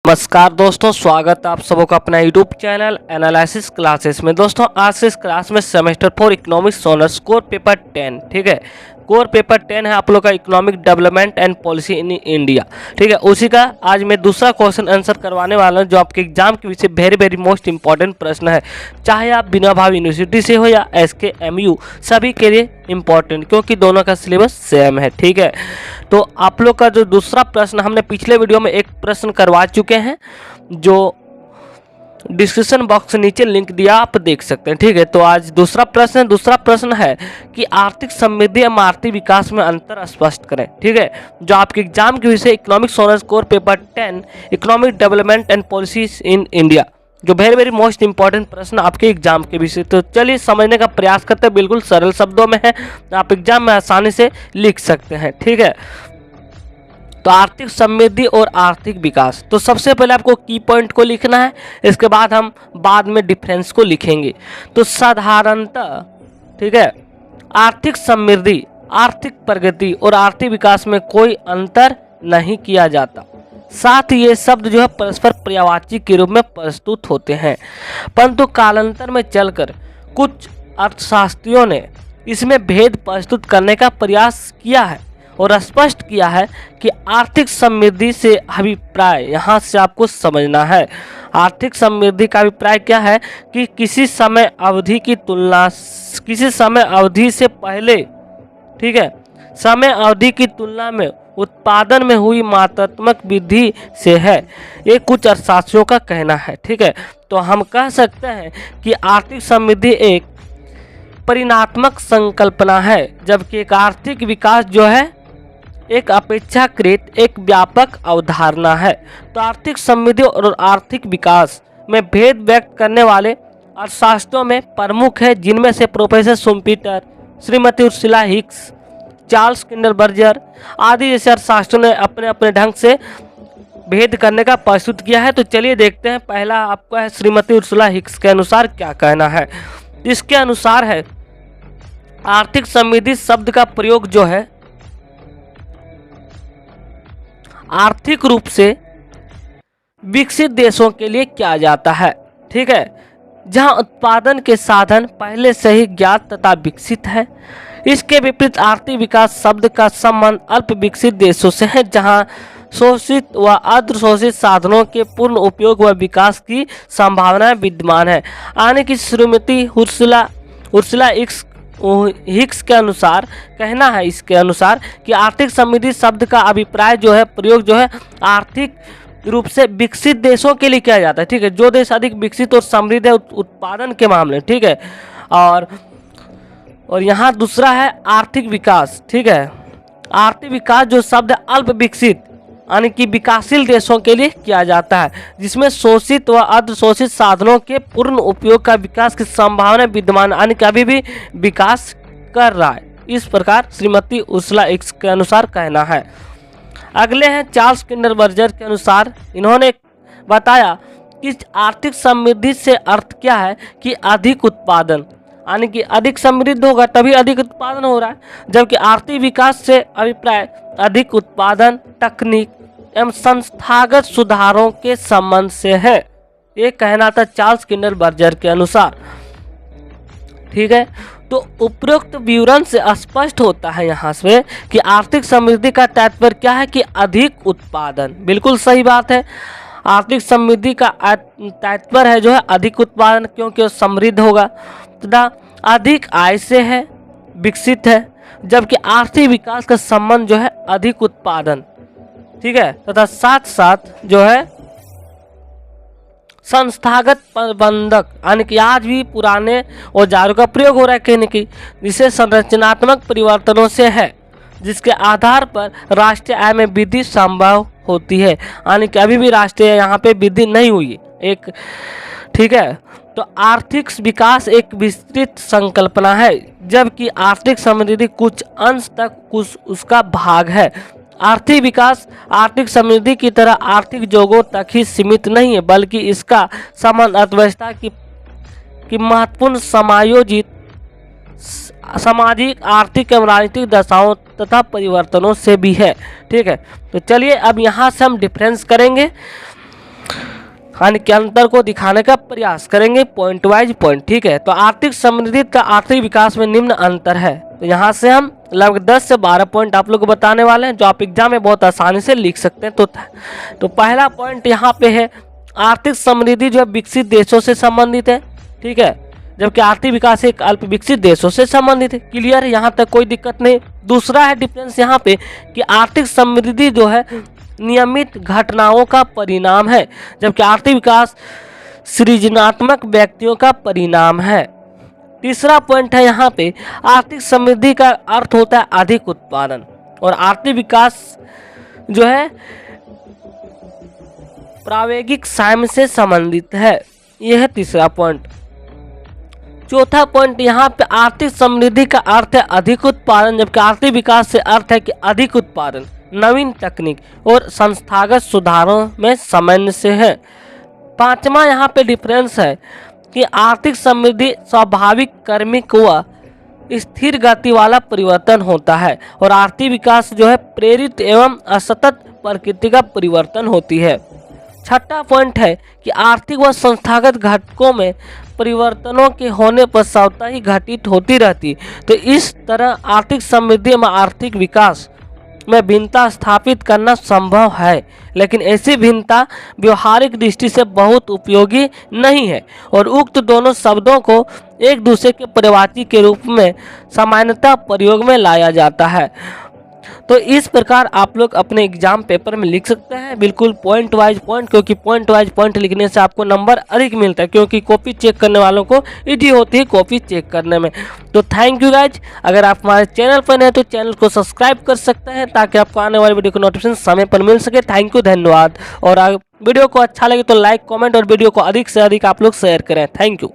नमस्कार दोस्तों, स्वागत है आप सबों का अपना यूट्यूब चैनल एनालिसिस क्लासेस में। दोस्तों आज से इस क्लास में semester 4 economics honours core paper 10, ठीक है, कोर पेपर 10 है आप लोग का economic development and policy in India, ठीक है। उसी का आज मैं दूसरा क्वेश्चन आंसर करवाने वाला हूं जो आपके एग्जाम के विषय वेरी मोस्ट इंपॉर्टेंट प्रश्न है, चाहे आप बिना भाव यूनिवर्सिटी से हो या SKMU, सभी के लिए इंपॉर्टेंट, क्योंकि दोनों का सिलेबस सेम है, ठीक है। तो आप लोग का जो दूसरा प्रश्न, हमने पिछले वीडियो में एक प्रश्न करवा चुके हैं जो डिस्क्रिप्शन बॉक्स से नीचे लिंक दिया, आप देख सकते हैं, ठीक है। तो आज दूसरा प्रश्न है कि आर्थिक समृद्धि एवं आर्थिक विकास में अंतर स्पष्ट करें, ठीक है, जो आपके एग्जाम के विषय economics honours core paper 10 economic development and policies in India, जो वेरी मोस्ट इंपॉर्टेंट प्रश्न आपके एग्जाम के विषय। तो चलिए समझने का प्रयास करते हैं, बिल्कुल सरल शब्दों में है, आप एग्जाम में आसानी से लिख सकते हैं, ठीक है। तो आर्थिक समृद्धि और आर्थिक विकास, तो सबसे पहले आपको की पॉइंट को लिखना है, इसके बाद हम बाद में डिफरेंस को लिखेंगे। तो साधारणतः, ठीक है, आर्थिक समृद्धि, आर्थिक प्रगति और आर्थिक विकास में कोई अंतर नहीं किया जाता, साथ ही ये शब्द जो है परस्पर पर्यायवाची के रूप में प्रस्तुत होते हैं, परंतु कालांतर में चलकर कुछ अर्थशास्त्रियों ने इसमें भेद प्रस्तुत करने का प्रयास किया है और स्पष्ट किया है कि आर्थिक समृद्धि से अभिप्राय, यहाँ से आपको समझना है, आर्थिक समृद्धि का अभिप्राय क्या है कि किसी समय अवधि की तुलना, किसी समय अवधि से पहले, ठीक है, समय अवधि की तुलना में उत्पादन में हुई मात्रात्मक वृद्धि से है, ये कुछ अर्थशास्त्रियों का कहना है, ठीक है। तो हम कह सकते हैं कि आर्थिक समृद्धि एक परिणात्मक संकल्पना है, जबकि एक आर्थिक विकास जो है एक अपेक्षाकृत एक व्यापक अवधारणा है। तो आर्थिक समृद्धि और आर्थिक विकास में भेद व्यक्त करने वाले अर्थशास्त्रों में प्रमुख है, जिनमें से प्रोफेसर शुम्पीटर, श्रीमती उर्सुला हिक्स, चार्ल्स किंडलबर्गर आदि जैसे अर्थशास्त्रियों ने अपने अपने ढंग से भेद करने का प्रस्तुत किया है। तो चलिए देखते हैं, पहला आपका है श्रीमती उर्सुला हिक्स के अनुसार क्या कहना है। इसके अनुसार है आर्थिक समृद्धि शब्द का प्रयोग जो है आर्थिक रूप से विकसित देशों के लिए किया जाता है, ठीक है, जहां उत्पादन के साधन पहले से ही ज्ञात तथा विकसित है। इसके विपरीत आर्थिक विकास शब्द का संबंध अल्प विकसित देशों से है, जहां शोषित व अर्ध शोषित साधनों के पूर्ण उपयोग व विकास की संभावना विद्यमान है। आने की श्रीमती उर्सुला हिक्स के अनुसार कहना है, इसके अनुसार कि आर्थिक समृद्धि शब्द का अभिप्राय जो है, प्रयोग जो है आर्थिक रूप से विकसित देशों के लिए किया जाता है, ठीक है, जो देश अधिक विकसित और समृद्ध है उत्पादन के मामले, ठीक है। और यहाँ दूसरा है आर्थिक विकास, ठीक है, आर्थिक विकास जो शब्द अल्प विकसित यानी कि विकासशील देशों के लिए किया जाता है, जिसमें शोषित व अर्ध शोषित साधनों के पूर्ण उपयोग का विकास की संभावना विद्यमान, यानी कि अभी भी विकास कर रहा है। इस प्रकार श्रीमती उर्सुला हिक्स के अनुसार कहना है। अगले हैं चार्ल्स किंडलबर्गर के अनुसार, इन्होंने बताया कि आर्थिक समृद्धि से अर्थ क्या है कि अधिक उत्पादन, यानी कि अधिक समृद्ध होगा तभी अधिक उत्पादन हो रहा है, जबकि आर्थिक विकास से अभिप्राय अधिक उत्पादन, तकनीक एवं संस्थागत सुधारों के संबंध से है, ये कहना था चार्ल्स किंडलबर्गर के अनुसार, ठीक है। तो उपरोक्त विवरण से स्पष्ट होता है यहाँ से कि आर्थिक समृद्धि का तात्पर्य क्या है कि अधिक उत्पादन, बिल्कुल सही बात है। आर्थिक समृद्धि का तात्पर्य है जो है अधिक उत्पादन, क्योंकि वो समृद्ध होगा तथा अधिक आय से है, विकसित है, जबकि आर्थिक विकास का संबंध जो है अधिक उत्पादन, ठीक है, तथा साथ साथ जो है संस्थागत प्रबंधक, यानी कि आज भी पुराने औजारों का प्रयोग हो रहा है कहने की, जिसे संरचनात्मक परिवर्तनों से है, जिसके आधार पर राष्ट्रीय आय में वृद्धि संभव होती है, यानी कि अभी भी राष्ट्रीय यहाँ पे वृद्धि नहीं हुई एक, ठीक है। तो आर्थिक विकास एक विस्तृत संकल्पना है, जबकि आर्थिक समृद्धि कुछ अंश तक कुछ उसका भाग है। आर्थिक विकास आर्थिक समृद्धि की तरह आर्थिक जोगों तक ही सीमित नहीं है, बल्कि इसका संबंध अर्थव्यवस्था की महत्वपूर्ण समायोजित सामाजिक, आर्थिक एवं राजनीतिक दशाओं तथा परिवर्तनों से भी है, ठीक है। तो चलिए अब यहाँ से हम डिफरेंस करेंगे। हानि के अंतर को दिखाने का प्रयास करेंगे पॉइंट वाइज पॉइंट। ठीक है, तो आर्थिक समृद्धि तथा आर्थिक विकास में निम्न अंतर है। तो यहाँ से हम लगभग 10 से 12 पॉइंट आप लोग को बताने वाले हैं जो आप एग्जाम में बहुत आसानी से लिख सकते हैं। तो पहला पॉइंट यहाँ पे है आर्थिक समृद्धि जो है विकसित देशों से संबंधित है। ठीक है, जबकि आर्थिक विकास एक अल्प विकसित देशों से संबंधित है। क्लियर है, यहाँ तक कोई दिक्कत नहीं। दूसरा है डिफरेंस यहाँ पे कि आर्थिक समृद्धि जो है नियमित घटनाओं का परिणाम है, जबकि आर्थिक विकास सृजनात्मक व्यक्तियों का परिणाम है। तीसरा पॉइंट है यहाँ पे आर्थिक समृद्धि का अर्थ होता है अधिक उत्पादन, और आर्थिक विकास जो है प्रायोगिक साम्य से संबंधित है। यह है तीसरा पॉइंट। चौथा पॉइंट यहाँ पे आर्थिक समृद्धि का अर्थ है अधिक उत्पादन, जबकि आर्थिक विकास से अर्थ है कि अधिक उत्पादन, नवीन तकनीक और संस्थागत सुधारों में समन्वय से है। पांचवा यहाँ पे डिफरेंस है कि आर्थिक समृद्धि स्वाभाविक क्रमिक व स्थिर गति वाला परिवर्तन होता है, और आर्थिक विकास जो है प्रेरित एवं असतत प्रकृति का परिवर्तन होती है। छठा पॉइंट है कि आर्थिक व संस्थागत घटकों में परिवर्तनों के होने पर स्वतः ही घटित होती रहती। तो इस तरह आर्थिक समृद्धि में आर्थिक विकास में भिन्नता स्थापित करना संभव है, लेकिन ऐसी भिन्नता व्यवहारिक दृष्टि से बहुत उपयोगी नहीं है, और उक्त दोनों शब्दों को एक दूसरे के पर्यायवाची के रूप में सामान्यतः प्रयोग में लाया जाता है। तो इस प्रकार आप लोग अपने एग्जाम पेपर में लिख सकते हैं बिल्कुल पॉइंट वाइज पॉइंट, क्योंकि पॉइंट वाइज पॉइंट लिखने से आपको नंबर अधिक मिलता है, क्योंकि कॉपी चेक करने वालों को इजी होती है कॉपी चेक करने में। तो थैंक यू गाइज। अगर आप हमारे चैनल पर हैं तो चैनल को सब्सक्राइब कर सकते हैं ताकि आपको आने वाली वीडियो को नोटिफिकेशन समय पर मिल सके। थैंक यू, धन्यवाद। और वीडियो को अच्छा लगे तो लाइक कॉमेंट और वीडियो को अधिक से अधिक आप लोग शेयर करें। Thank you.